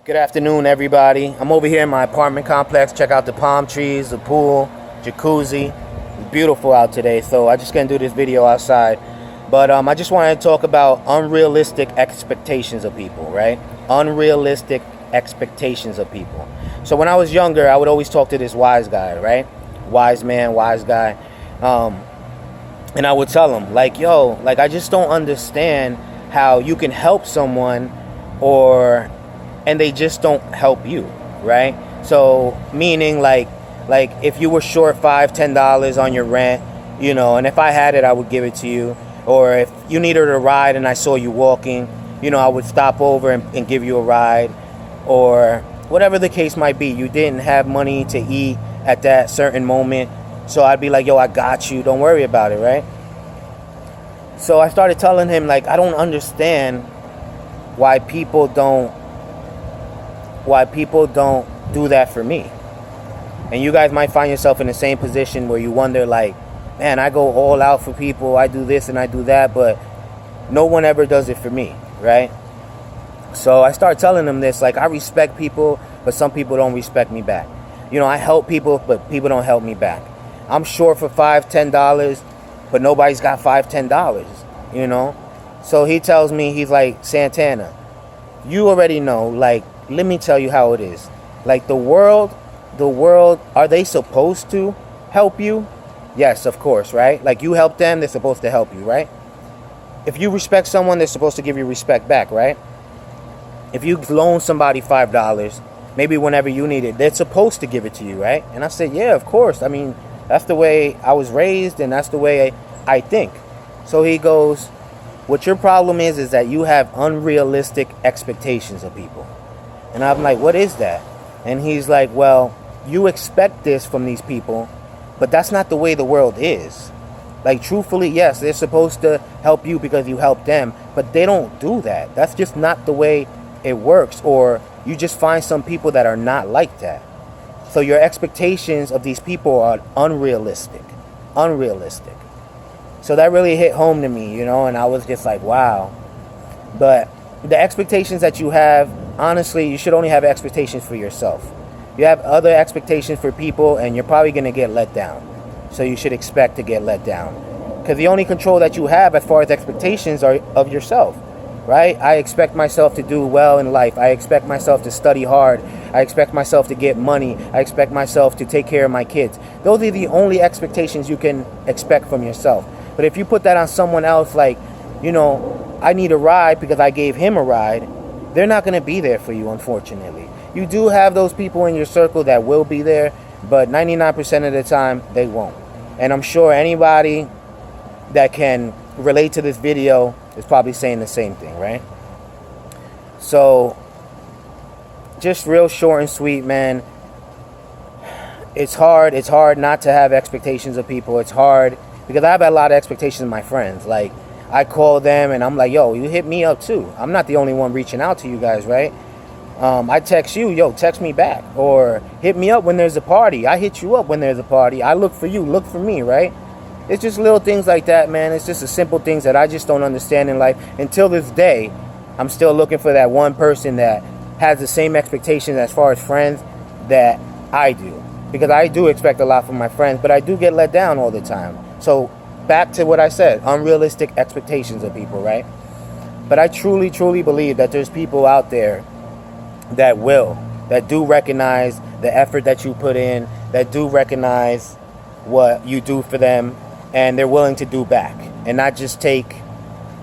Good afternoon, everybody. I'm over here in my apartment complex. Check out the palm trees, the pool, jacuzzi. It's beautiful out today, so I just gonna do this video outside. But I just wanted to talk about unrealistic expectations of people, right? Unrealistic expectations of people. So when I was younger, I would always talk to this wise guy, right? Wise man, wise guy. And I would tell him, like, yo, like, I just don't understand how you can help someone and they just don't help you, right? So meaning like if you were short $5-10 on your rent, and if I had it, I would give it to you. Or if you needed a ride and I saw you walking, I would stop over and give you a ride. Or whatever the case might be, you didn't have money to eat at that certain moment, so I'd be like, yo, I got you, don't worry about it, right? So I started telling him, like, I don't understand why people don't do that for me. And you guys might find yourself in the same position where you wonder, like, man, I go all out for people, I do this and I do that, but no one ever does it for me, right? So I started telling them this, like, I respect people, but some people don't respect me back. I help people, but people don't help me back. I'm short for $5-10, but nobody's got $5-10, So he tells me, he's like, Santana, you already know, like, let me tell you how it is. Like, the world, are they supposed to help you? Yes, of course, right? Like, you help them, they're supposed to help you, right? If you respect someone, they're supposed to give you respect back, right? If you loan somebody $5, maybe whenever you need it, they're supposed to give it to you, right? And I said, yeah, of course. I mean, that's the way I was raised, and that's the way I think. So he goes, what your problem is that you have unrealistic expectations of people. And I'm like, what is that? And he's like, well, you expect this from these people, but that's not the way the world is. Like, truthfully, yes, they're supposed to help you because you help them, but they don't do that. That's just not the way it works. Or you just find some people that are not like that. So your expectations of these people are unrealistic. So that really hit home to me, and I was just like, wow. But the expectations that you have, honestly, you should only have expectations for yourself. You have other expectations for people, and you're probably going to get let down. So you should expect to get let down. Because the only control that you have as far as expectations are of yourself, right? I expect myself to do well in life. I expect myself to study hard. I expect myself to get money. I expect myself to take care of my kids. Those are the only expectations you can expect from yourself. But if you put that on someone else, like, I need a ride because I gave him a ride, they're not going to be there for you, unfortunately. You do have those people in your circle that will be there, but 99% of the time, they won't. And I'm sure anybody that can relate to this video is probably saying the same thing, right? So, just real short and sweet, man. It's hard not to have expectations of people. It's hard because I have a lot of expectations of my friends. Like, I call them and I'm like, yo, you hit me up too. I'm not the only one reaching out to you guys, right? I text you, yo, text me back. Or hit me up when there's a party. I hit you up when there's a party. I look for you, look for me, right? It's just little things like that, man. It's just the simple things that I just don't understand in life. Until this day, I'm still looking for that one person that has the same expectations as far as friends that I do. Because I do expect a lot from my friends, but I do get let down all the time. So back to what I said, unrealistic expectations of people, right? But I truly, truly believe that there's people out there that do recognize the effort that you put in, that do recognize what you do for them, and they're willing to do back and not just take.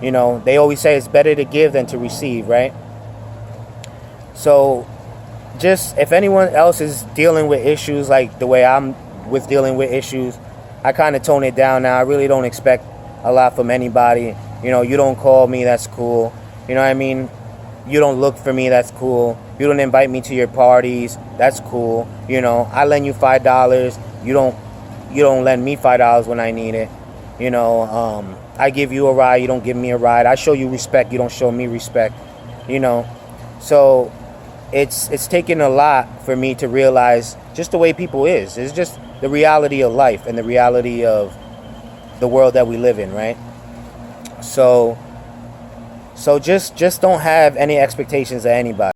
They always say it's better to give than to receive, right? So just if anyone else is dealing with issues like the way I'm with dealing with issues, I kind of tone it down now. I really don't expect a lot from anybody. You don't call me, that's cool. You know what I mean? You don't look for me, that's cool. You don't invite me to your parties, that's cool. I lend you $5. You don't lend me $5 when I need it. I give you a ride, you don't give me a ride. I show you respect, you don't show me respect. So it's taken a lot for me to realize just the way people is. It's just the reality of life and the reality of the world that we live in, right? So just don't have any expectations of anybody.